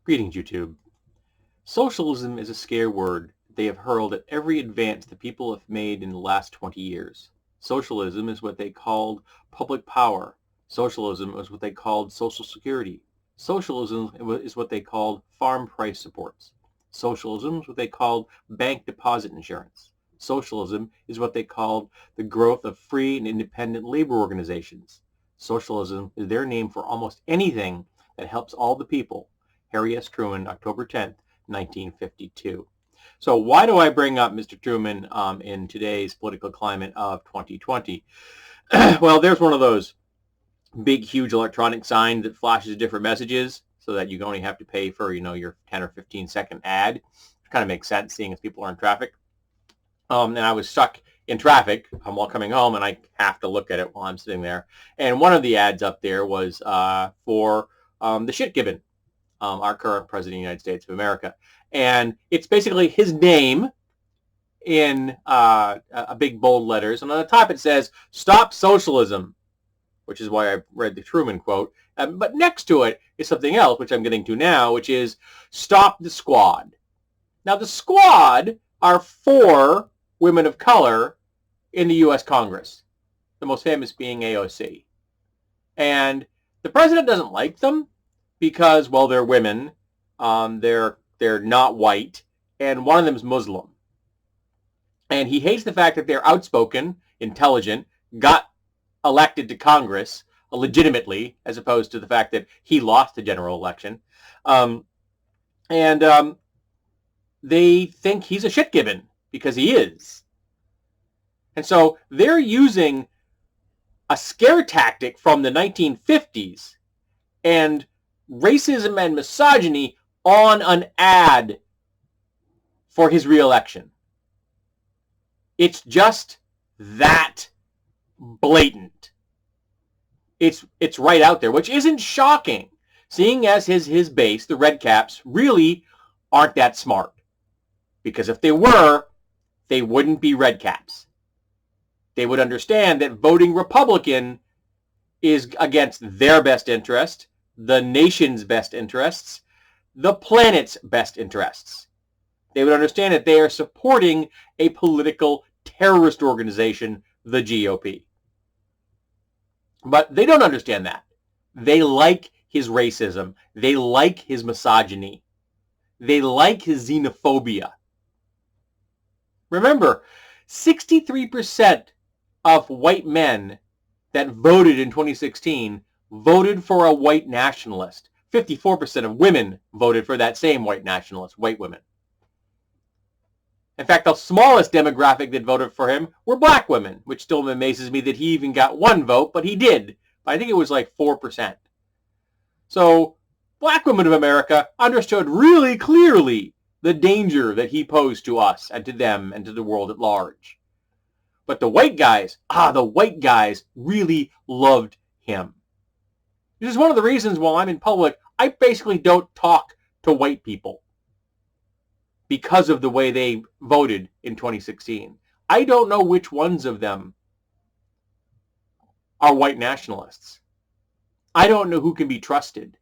Greetings, YouTube. Socialism is a scare word they have hurled at every advance the people have made in the last 20 years. Socialism is what they called public power. Socialism is what they called Social Security. Socialism is what they called farm price supports. Socialism is what they called bank deposit insurance. Socialism is what they called the growth of free and independent labor organizations. Socialism is their name for almost anything that helps all the people. Harry S. Truman, October 10th, 1952. So why do I bring up Mr. Truman in today's political climate of 2020? Well, there's one of those big, huge electronic signs that flashes different messages so that you only have to pay for, your 10 or 15-second ad. It kind of makes sense seeing as people are in traffic. And I was stuck in traffic while coming home, and I have to look at it while I'm sitting there. And one of the ads up there was for the shit gibbon. Our current president of the United States of America. And it's basically his name in a big bold letters. And on the top it says, "Stop Socialism," which is why I read the Truman quote. But next to it is something else, which I'm getting to now, which is, "Stop the Squad." Now, the Squad are 4 women of color in the U.S. Congress, the most famous being AOC. And the president doesn't like them, because, well, they're women, they're not white, and one of them is Muslim. And he hates the fact that they're outspoken, intelligent, got elected to Congress legitimately, as opposed to the fact that he lost the general election. They think he's a shit gibbon, because he is. And so they're using a scare tactic from the 1950s and racism and misogyny on an ad for his reelection. It's just that blatant. It's right out there, which isn't shocking, seeing as his base, the red caps, really aren't that smart. Because if they were, they wouldn't be red caps. They would understand that voting Republican is against their best interest, the nation's best interests, the planet's best interests. They would understand that they are supporting a political terrorist organization, the GOP. But they don't understand that. They like his racism. They like his misogyny. They like his xenophobia. Remember, 63% of white men that voted in 2016 voted for a white nationalist. 54% of women voted for that same white nationalist, white women. In fact, the smallest demographic that voted for him were black women, which still amazes me that he even got 1 vote, but he did. But I think it was like 4%. So black women of America understood really clearly the danger that he posed to us and to them and to the world at large. But the white guys really loved him. This is one of the reasons while I'm in public, I basically don't talk to white people because of the way they voted in 2016. I don't know which ones of them are white nationalists. I don't know who can be trusted.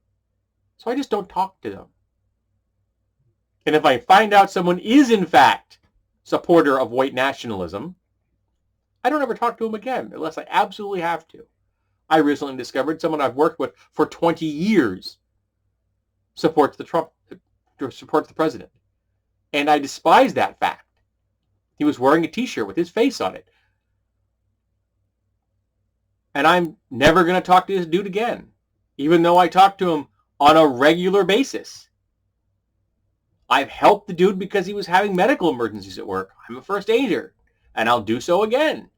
So I just don't talk to them. And if I find out someone is in fact a supporter of white nationalism, I don't ever talk to them again unless I absolutely have to. I recently discovered someone I've worked with for 20 years supports the president. And I despise that fact. He was wearing a t-shirt with his face on it. And I'm never going to talk to this dude again, even though I talk to him on a regular basis. I've helped the dude because he was having medical emergencies at work. I'm a first aider, and I'll do so again.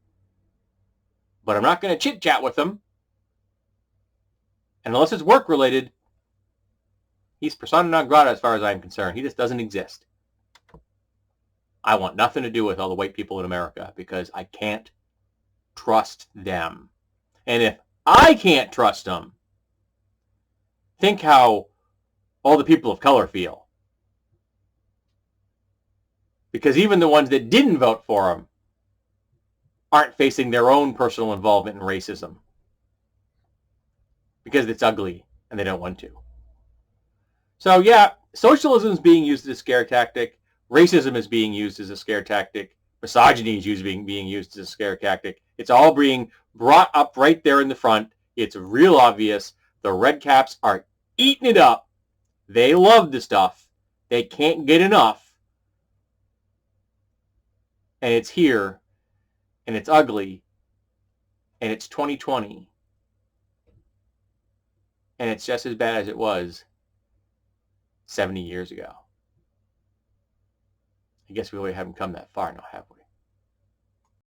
But I'm not going to chit-chat with him. And unless it's work-related, he's persona non grata as far as I'm concerned. He just doesn't exist. I want nothing to do with all the white people in America because I can't trust them. And if I can't trust them, think how all the people of color feel. Because even the ones that didn't vote for him aren't facing their own personal involvement in racism. Because it's ugly and they don't want to. So yeah, Socialism is being used as a scare tactic. Racism is being used as a scare tactic. Misogyny is being used as a scare tactic. It's all being brought up right there in the front. It's real obvious. The red caps are eating it up. They love the stuff. They can't get enough. And it's here. And it's ugly. And it's 2020. And it's just as bad as it was 70 years ago. I guess we really haven't come that far now, have we?